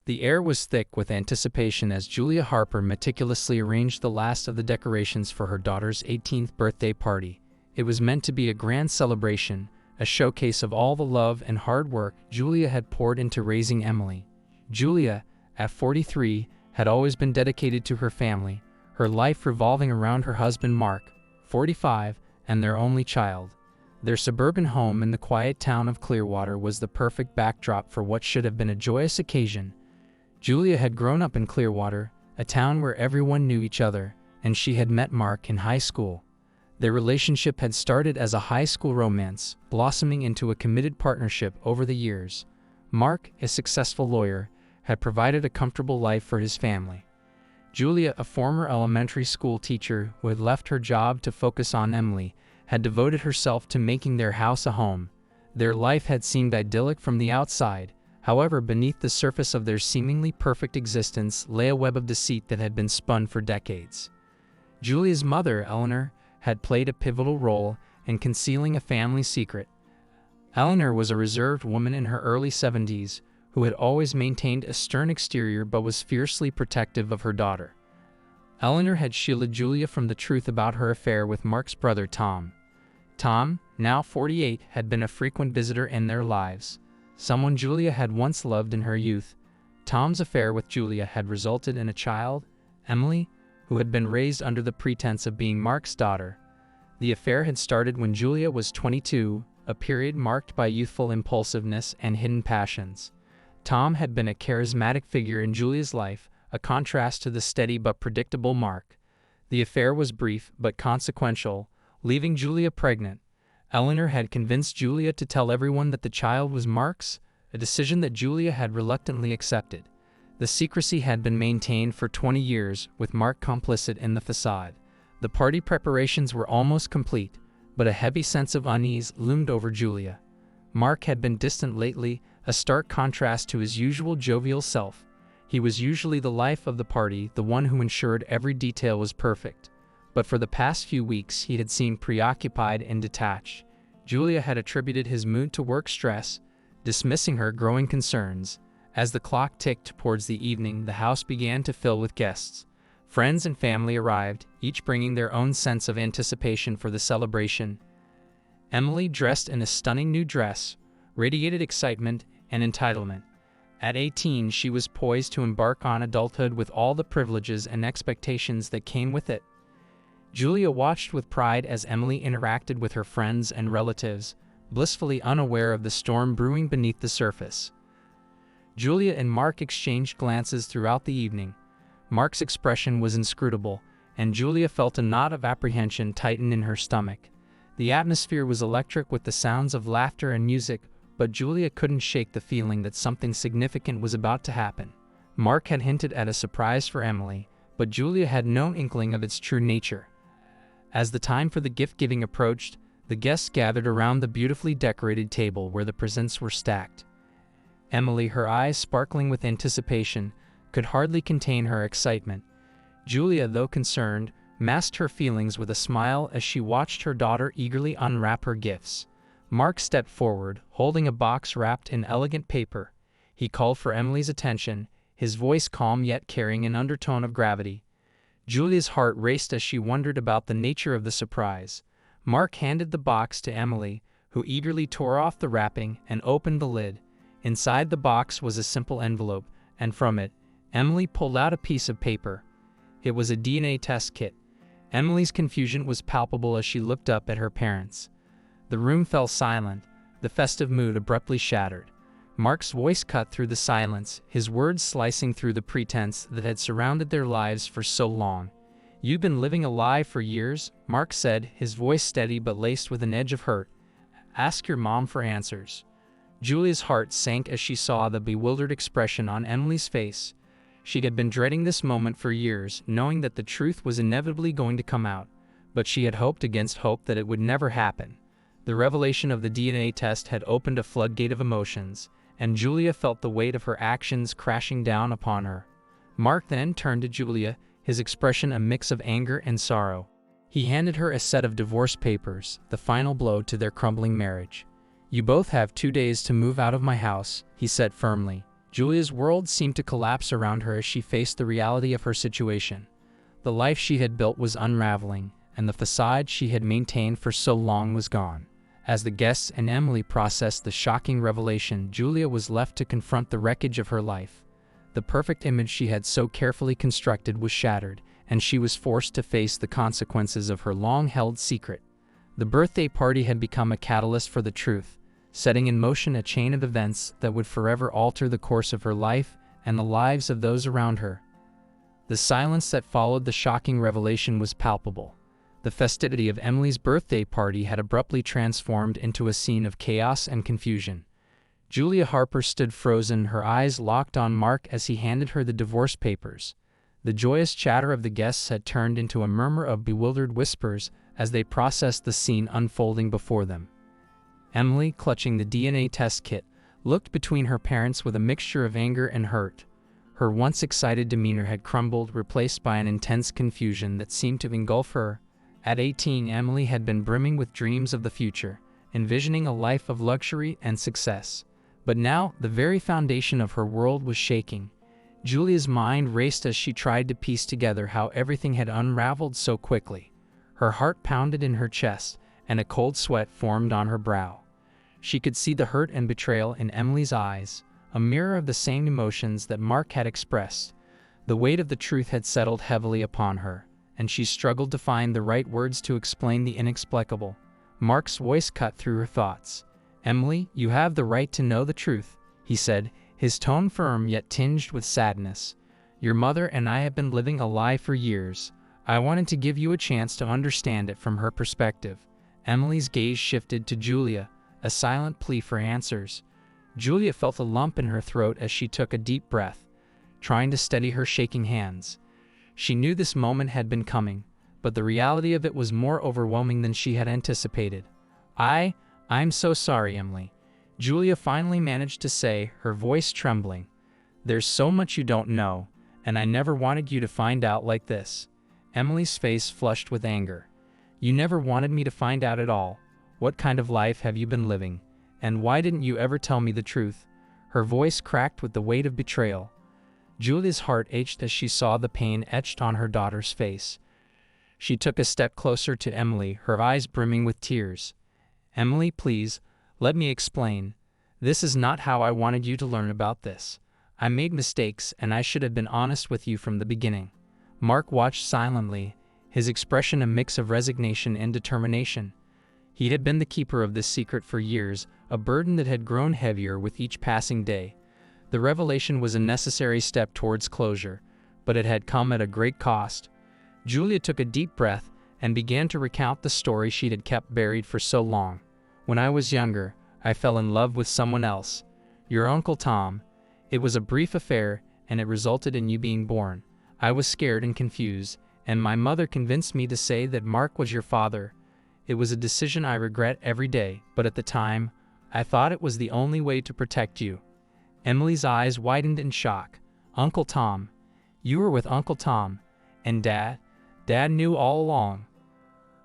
The air was thick with anticipation as Julia Harper meticulously arranged the last of the decorations for her daughter's 18th birthday party. It was meant to be a grand celebration, a showcase of all the love and hard work Julia had poured into raising Emily. Julia, at 43, had always been dedicated to her family, her life revolving around her husband Mark, 45, and their only child. Their suburban home in the quiet town of Clearwater was the perfect backdrop for what should have been a joyous occasion. Julia had grown up in Clearwater, a town where everyone knew each other, and she had met Mark in high school. Their relationship had started as a high school romance, blossoming into a committed partnership over the years. Mark, a successful lawyer, had provided a comfortable life for his family. Julia, a former elementary school teacher who had left her job to focus on Emily, had devoted herself to making their house a home. Their life had seemed idyllic from the outside. However, beneath the surface of their seemingly perfect existence lay a web of deceit that had been spun for decades. Julia's mother, Eleanor, had played a pivotal role in concealing a family secret. Eleanor was a reserved woman in her early 70s who had always maintained a stern exterior but was fiercely protective of her daughter. Eleanor had shielded Julia from the truth about her affair with Mark's brother Tom. Tom, now 48, had been a frequent visitor in their lives, someone Julia had once loved in her youth. Tom's affair with Julia had resulted in a child, Emily, who had been raised under the pretense of being Mark's daughter. The affair had started when Julia was 22, a period marked by youthful impulsiveness and hidden passions. Tom had been a charismatic figure in Julia's life, a contrast to the steady but predictable Mark. The affair was brief but consequential, leaving Julia pregnant. Eleanor had convinced Julia to tell everyone that the child was Mark's, a decision that Julia had reluctantly accepted. The secrecy had been maintained for 20 years, with Mark complicit in the facade. The party preparations were almost complete, but a heavy sense of unease loomed over Julia. Mark had been distant lately, a stark contrast to his usual jovial self. He was usually the life of the party, the one who ensured every detail was perfect. But for the past few weeks he had seemed preoccupied and detached. Julia had attributed his mood to work stress, dismissing her growing concerns. As the clock ticked towards the evening, the house began to fill with guests. Friends and family arrived, each bringing their own sense of anticipation for the celebration. Emily, dressed in a stunning new dress, radiated excitement and entitlement. At 18, she was poised to embark on adulthood with all the privileges and expectations that came with it. Julia watched with pride as Emily interacted with her friends and relatives, blissfully unaware of the storm brewing beneath the surface. Julia and Mark exchanged glances throughout the evening. Mark's expression was inscrutable, and Julia felt a knot of apprehension tighten in her stomach. The atmosphere was electric with the sounds of laughter and music, but Julia couldn't shake the feeling that something significant was about to happen. Mark had hinted at a surprise for Emily, but Julia had no inkling of its true nature. As the time for the gift-giving approached, the guests gathered around the beautifully decorated table where the presents were stacked. Emily, her eyes sparkling with anticipation, could hardly contain her excitement. Julia, though concerned, masked her feelings with a smile as she watched her daughter eagerly unwrap her gifts. Mark stepped forward, holding a box wrapped in elegant paper. He called for Emily's attention, his voice calm yet carrying an undertone of gravity. Julia's heart raced as she wondered about the nature of the surprise. Mark handed the box to Emily, who eagerly tore off the wrapping and opened the lid. Inside the box was a simple envelope, and from it, Emily pulled out a piece of paper. It was a DNA test kit. Emily's confusion was palpable as she looked up at her parents. The room fell silent, the festive mood abruptly shattered. Mark's voice cut through the silence, his words slicing through the pretense that had surrounded their lives for so long. "You've been living a lie for years," Mark said, his voice steady but laced with an edge of hurt. "Ask your mom for answers." Julia's heart sank as she saw the bewildered expression on Emily's face. She had been dreading this moment for years, knowing that the truth was inevitably going to come out, but she had hoped against hope that it would never happen. The revelation of the DNA test had opened a floodgate of emotions, and Julia felt the weight of her actions crashing down upon her. Mark then turned to Julia, his expression a mix of anger and sorrow. He handed her a set of divorce papers, the final blow to their crumbling marriage. "You both have 2 days to move out of my house," he said firmly. Julia's world seemed to collapse around her as she faced the reality of her situation. The life she had built was unraveling, and the facade she had maintained for so long was gone. As the guests and Emily processed the shocking revelation, Julia was left to confront the wreckage of her life. The perfect image she had so carefully constructed was shattered, and she was forced to face the consequences of her long-held secret. The birthday party had become a catalyst for the truth, setting in motion a chain of events that would forever alter the course of her life and the lives of those around her. The silence that followed the shocking revelation was palpable. The festivity of Emily's birthday party had abruptly transformed into a scene of chaos and confusion. Julia Harper stood frozen, her eyes locked on Mark as he handed her the divorce papers. The joyous chatter of the guests had turned into a murmur of bewildered whispers as they processed the scene unfolding before them. Emily, clutching the DNA test kit, looked between her parents with a mixture of anger and hurt. Her once excited demeanor had crumbled, replaced by an intense confusion that seemed to engulf her. At 18, Emily had been brimming with dreams of the future, envisioning a life of luxury and success. But now, the very foundation of her world was shaking. Julia's mind raced as she tried to piece together how everything had unraveled so quickly. Her heart pounded in her chest, and a cold sweat formed on her brow. She could see the hurt and betrayal in Emily's eyes, a mirror of the same emotions that Mark had expressed. The weight of the truth had settled heavily upon her, and she struggled to find the right words to explain the inexplicable. Mark's voice cut through her thoughts. "Emily, you have the right to know the truth," he said, his tone firm yet tinged with sadness. "Your mother and I have been living a lie for years. I wanted to give you a chance to understand it from her perspective." Emily's gaze shifted to Julia, a silent plea for answers. Julia felt a lump in her throat as she took a deep breath, trying to steady her shaking hands. She knew this moment had been coming, but the reality of it was more overwhelming than she had anticipated. I'm so sorry, Emily," Julia finally managed to say, her voice trembling. "There's so much you don't know, and I never wanted you to find out like this." Emily's face flushed with anger. "You never wanted me to find out at all. What kind of life have you been living? And why didn't you ever tell me the truth?" Her voice cracked with the weight of betrayal. Julia's heart ached as she saw the pain etched on her daughter's face. She took a step closer to Emily, her eyes brimming with tears. "Emily, please, let me explain. This is not how I wanted you to learn about this. I made mistakes, and I should have been honest with you from the beginning." Mark watched silently, his expression a mix of resignation and determination. He had been the keeper of this secret for years, a burden that had grown heavier with each passing day. The revelation was a necessary step towards closure, but it had come at a great cost. Julia took a deep breath and began to recount the story she had kept buried for so long. "When I was younger, I fell in love with someone else, your Uncle Tom. It was a brief affair, and it resulted in you being born. I was scared and confused, and my mother convinced me to say that Mark was your father. It was a decision I regret every day, but at the time, I thought it was the only way to protect you." Emily's eyes widened in shock. "Uncle Tom? You were with Uncle Tom? And Dad? Dad knew all along?"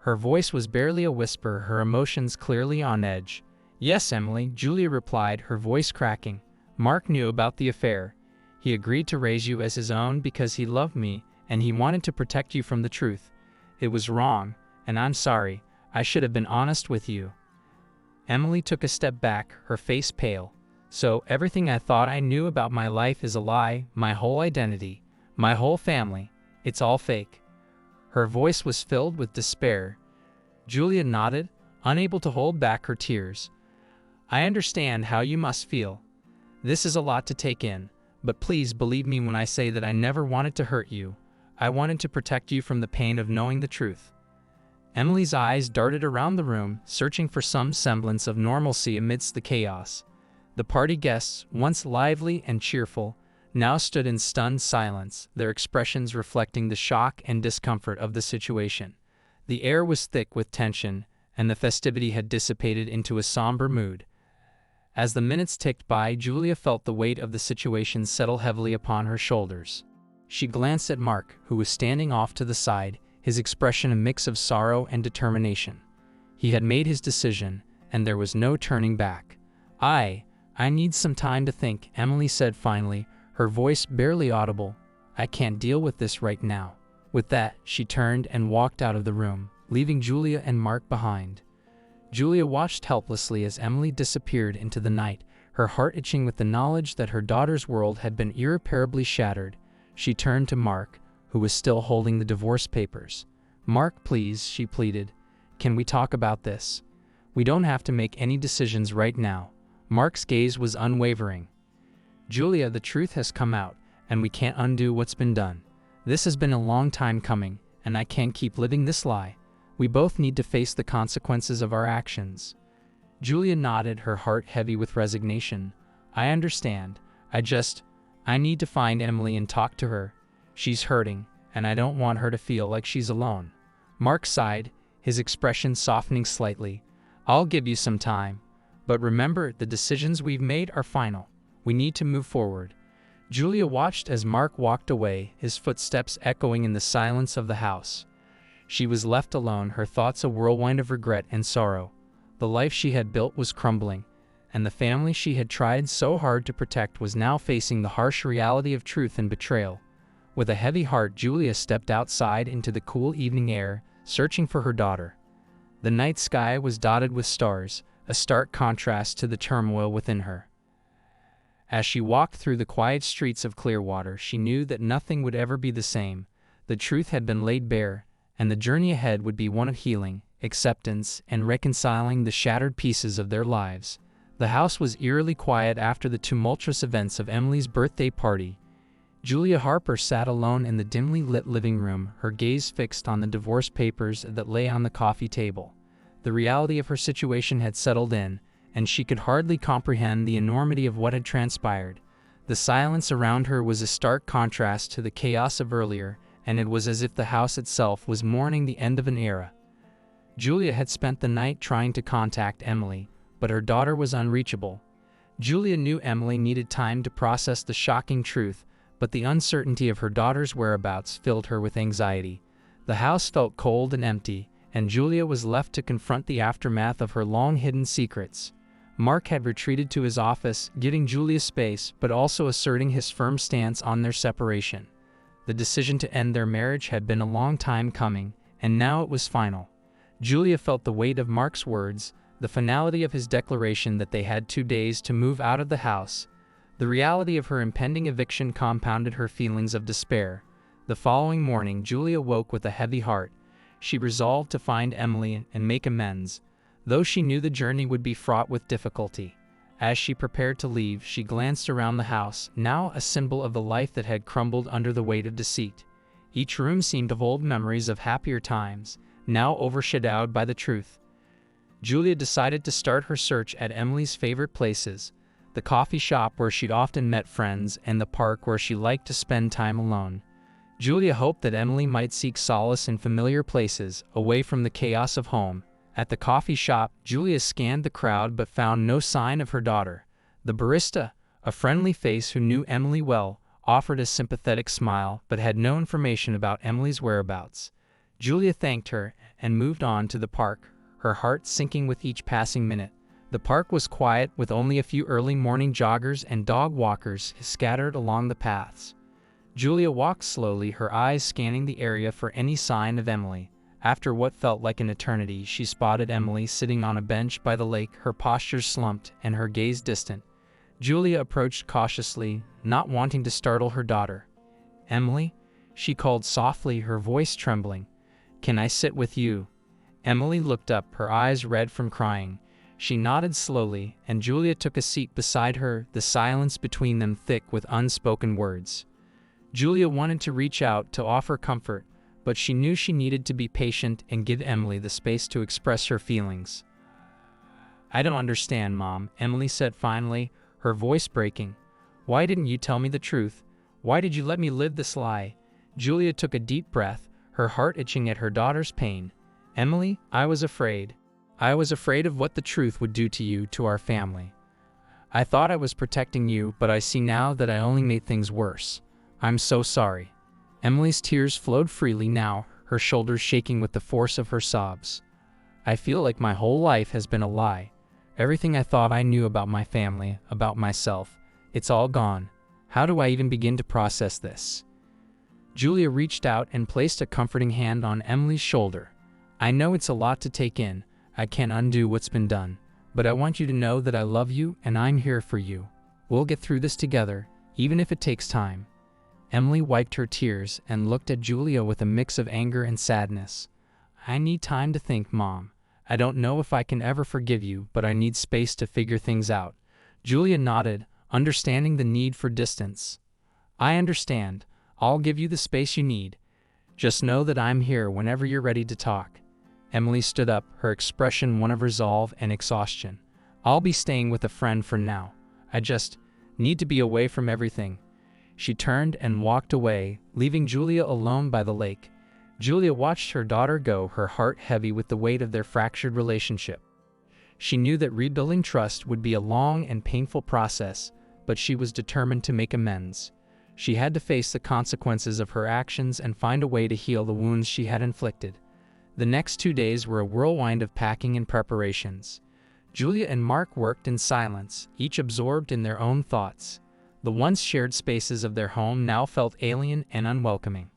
Her voice was barely a whisper, her emotions clearly on edge. "Yes, Emily," Julia replied, her voice cracking. "Mark knew about the affair. He agreed to raise you as his own because he loved me, and he wanted to protect you from the truth. It was wrong, and I'm sorry. I should have been honest with you." Emily took a step back, her face pale. "So everything I thought I knew about my life is a lie, my whole identity, my whole family. It's all fake." Her voice was filled with despair. Julia nodded, unable to hold back her tears. "I understand how you must feel. This is a lot to take in, but please believe me when I say that I never wanted to hurt you. I wanted to protect you from the pain of knowing the truth." Emily's eyes darted around the room, searching for some semblance of normalcy amidst the chaos. The party guests, once lively and cheerful, now stood in stunned silence, their expressions reflecting the shock and discomfort of the situation. The air was thick with tension, and the festivity had dissipated into a somber mood. As the minutes ticked by, Julia felt the weight of the situation settle heavily upon her shoulders. She glanced at Mark, who was standing off to the side, his expression a mix of sorrow and determination. He had made his decision, and there was no turning back. I need some time to think, Emily said finally, her voice barely audible. I can't deal with this right now. With that, she turned and walked out of the room, leaving Julia and Mark behind. Julia watched helplessly as Emily disappeared into the night, her heart itching with the knowledge that her daughter's world had been irreparably shattered. She turned to Mark, who was still holding the divorce papers. Mark, please, she pleaded. Can we talk about this? We don't have to make any decisions right now. Mark's gaze was unwavering. Julia, the truth has come out, and we can't undo what's been done. This has been a long time coming, and I can't keep living this lie. We both need to face the consequences of our actions. Julia nodded, her heart heavy with resignation. I understand. I need to find Emily and talk to her. She's hurting, and I don't want her to feel like she's alone. Mark sighed, his expression softening slightly. I'll give you some time. But remember, the decisions we've made are final. We need to move forward. Julia watched as Mark walked away, his footsteps echoing in the silence of the house. She was left alone, her thoughts a whirlwind of regret and sorrow. The life she had built was crumbling, and the family she had tried so hard to protect was now facing the harsh reality of truth and betrayal. With a heavy heart, Julia stepped outside into the cool evening air, searching for her daughter. The night sky was dotted with stars, a stark contrast to the turmoil within her. As she walked through the quiet streets of Clearwater, she knew that nothing would ever be the same. The truth had been laid bare, and the journey ahead would be one of healing, acceptance, and reconciling the shattered pieces of their lives. The house was eerily quiet after the tumultuous events of Emily's birthday party. Julia Harper sat alone in the dimly lit living room, her gaze fixed on the divorce papers that lay on the coffee table. The reality of her situation had settled in, and she could hardly comprehend the enormity of what had transpired. The silence around her was a stark contrast to the chaos of earlier, and it was as if the house itself was mourning the end of an era. Julia had spent the night trying to contact Emily, but her daughter was unreachable. Julia knew Emily needed time to process the shocking truth, but the uncertainty of her daughter's whereabouts filled her with anxiety. The house felt cold and empty, and Julia was left to confront the aftermath of her long-hidden secrets. Mark had retreated to his office, giving Julia space, but also asserting his firm stance on their separation. The decision to end their marriage had been a long time coming, and now it was final. Julia felt the weight of Mark's words, the finality of his declaration that they had 2 days to move out of the house. The reality of her impending eviction compounded her feelings of despair. The following morning, Julia woke with a heavy heart. She resolved to find Emily and make amends, though she knew the journey would be fraught with difficulty. As she prepared to leave, she glanced around the house, now a symbol of the life that had crumbled under the weight of deceit. Each room seemed of old memories of happier times, now overshadowed by the truth. Julia decided to start her search at Emily's favorite places, the coffee shop where she'd often met friends and the park where she liked to spend time alone. Julia hoped that Emily might seek solace in familiar places, away from the chaos of home. At the coffee shop, Julia scanned the crowd but found no sign of her daughter. The barista, a friendly face who knew Emily well, offered a sympathetic smile but had no information about Emily's whereabouts. Julia thanked her and moved on to the park, her heart sinking with each passing minute. The park was quiet, with only a few early morning joggers and dog walkers scattered along the paths. Julia walked slowly, her eyes scanning the area for any sign of Emily. After what felt like an eternity, she spotted Emily sitting on a bench by the lake, her posture slumped and her gaze distant. Julia approached cautiously, not wanting to startle her daughter. "Emily?" she called softly, her voice trembling. "Can I sit with you?" Emily looked up, her eyes red from crying. She nodded slowly, and Julia took a seat beside her, the silence between them thick with unspoken words. Julia wanted to reach out to offer comfort, but she knew she needed to be patient and give Emily the space to express her feelings. "I don't understand, Mom," Emily said finally, her voice breaking. "Why didn't you tell me the truth? Why did you let me live this lie?" Julia took a deep breath, her heart itching at her daughter's pain. "Emily, I was afraid. I was afraid of what the truth would do to you, to our family. I thought I was protecting you, but I see now that I only made things worse. I'm so sorry." Emily's tears flowed freely now, her shoulders shaking with the force of her sobs. "I feel like my whole life has been a lie. Everything I thought I knew about my family, about myself, it's all gone. How do I even begin to process this?" Julia reached out and placed a comforting hand on Emily's shoulder. "I know it's a lot to take in. I can't undo what's been done. But I want you to know that I love you and I'm here for you. We'll get through this together, even if it takes time." Emily wiped her tears and looked at Julia with a mix of anger and sadness. "I need time to think, Mom. I don't know if I can ever forgive you, but I need space to figure things out." Julia nodded, understanding the need for distance. "I understand. I'll give you the space you need. Just know that I'm here whenever you're ready to talk." Emily stood up, her expression one of resolve and exhaustion. "I'll be staying with a friend for now. I just need to be away from everything." She turned and walked away, leaving Julia alone by the lake. Julia watched her daughter go, her heart heavy with the weight of their fractured relationship. She knew that rebuilding trust would be a long and painful process, but she was determined to make amends. She had to face the consequences of her actions and find a way to heal the wounds she had inflicted. The next 2 days were a whirlwind of packing and preparations. Julia and Mark worked in silence, each absorbed in their own thoughts. The once shared spaces of their home now felt alien and unwelcoming.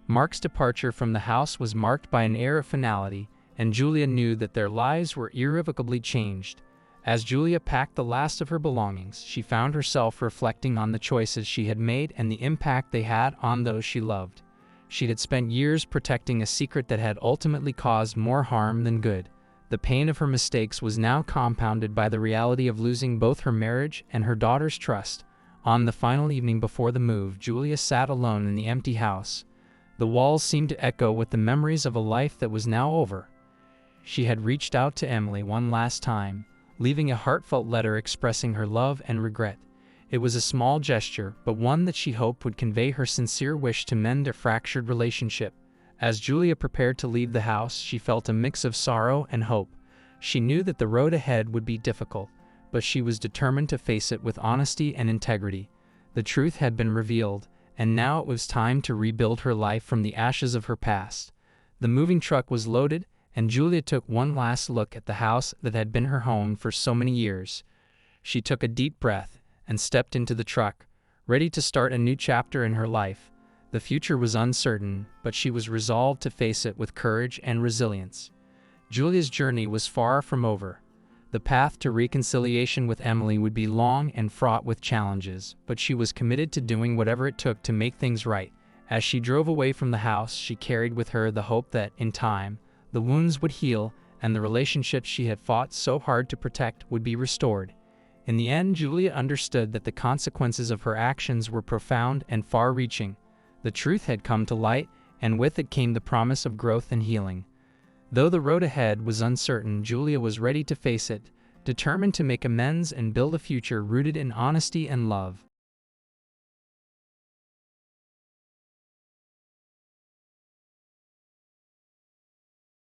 Mark's departure from the house was marked by an air of finality, and Julia knew that their lives were irrevocably changed. As Julia packed the last of her belongings, she found herself reflecting on the choices she had made and the impact they had on those she loved. She had spent years protecting a secret that had ultimately caused more harm than good. The pain of her mistakes was now compounded by the reality of losing both her marriage and her daughter's trust. On the final evening before the move, Julia sat alone in the empty house. The walls seemed to echo with the memories of a life that was now over. She had reached out to Emily one last time, leaving a heartfelt letter expressing her love and regret. It was a small gesture, but one that she hoped would convey her sincere wish to mend a fractured relationship. As Julia prepared to leave the house, she felt a mix of sorrow and hope. She knew that the road ahead would be difficult, but she was determined to face it with honesty and integrity. The truth had been revealed, and now it was time to rebuild her life from the ashes of her past. The moving truck was loaded, and Julia took one last look at the house that had been her home for so many years. She took a deep breath and stepped into the truck, ready to start a new chapter in her life. The future was uncertain, but she was resolved to face it with courage and resilience. Julia's journey was far from over. The path to reconciliation with Emily would be long and fraught with challenges, but she was committed to doing whatever it took to make things right. As she drove away from the house, she carried with her the hope that, in time, the wounds would heal and the relationships she had fought so hard to protect would be restored. In the end, Julia understood that the consequences of her actions were profound and far-reaching. The truth had come to light, and with it came the promise of growth and healing. Though the road ahead was uncertain, Julia was ready to face it, determined to make amends and build a future rooted in honesty and love.